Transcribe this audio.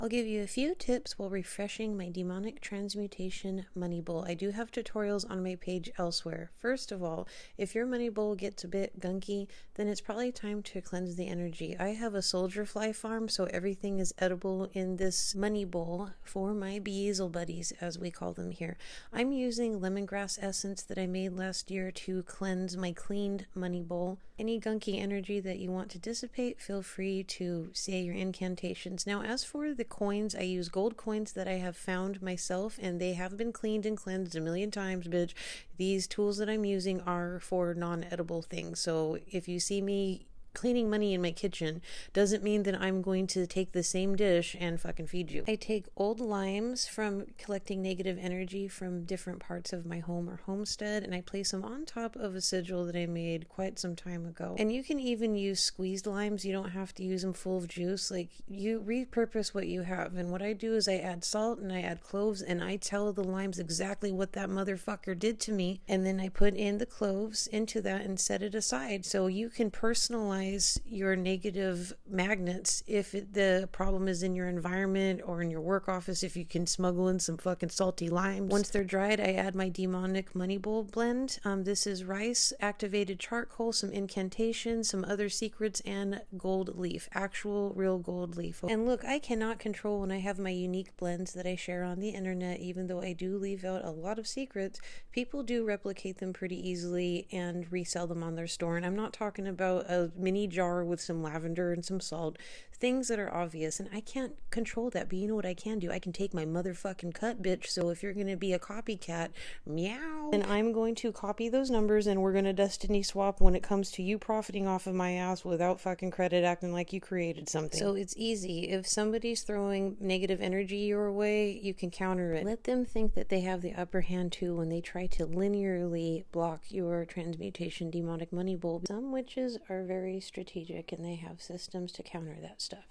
I'll give you a few tips while refreshing my demonic transmutation money bowl. I do have tutorials on my page elsewhere. First of all, if your money bowl gets a bit gunky, then it's probably time to cleanse the energy. I have a soldier fly farm, so everything is edible in this money bowl for my beezel buddies, as we call them here. I'm using lemongrass essence that I made last year to cleanse my cleaned money bowl. Any gunky energy that you want to dissipate, feel free to say your incantations. Now, as for the coins, I use gold coins that I have found myself, and they have been cleaned and cleansed a million times, bitch. These tools that I'm using are for non-edible things, so if you see me cleaning money in my kitchen, doesn't mean that I'm going to take the same dish and fucking feed you. I take old limes from collecting negative energy from different parts of my home or homestead, and I place them on top of a sigil that I made quite some time ago. And you can even use squeezed limes. You don't have to use them full of juice. Like, you repurpose what you have. And what I do is I add salt and I add cloves, and I tell the limes exactly what that motherfucker did to me, and then I put in the cloves into that and set it aside. So you can personalize your negative magnets if the problem is in your environment or in your work office. If you can smuggle in some fucking salty limes. Once they're dried, I add my demonic money bowl blend. This is rice, activated charcoal, some incantations, some other secrets, and gold leaf, actual real gold leaf. And look, I cannot control when I have my unique blends that I share on the internet. Even though I do leave out a lot of secrets, people do replicate them pretty easily and resell them on their store. And I'm not talking about a mini jar with some lavender and some salt, things that are obvious, and I can't control that. But you know what I can do? I can take my motherfucking cut, bitch. So if you're gonna be a copycat, meow, and I'm going to copy those numbers, and we're gonna destiny swap when it comes to you profiting off of my ass without fucking credit, acting like you created something. So it's easy. If somebody's throwing negative energy your way, you can counter it. Let them think that they have the upper hand too when they try to linearly block your transmutation demonic money bowl. Some witches are very strategic, and they have systems to counter that stuff.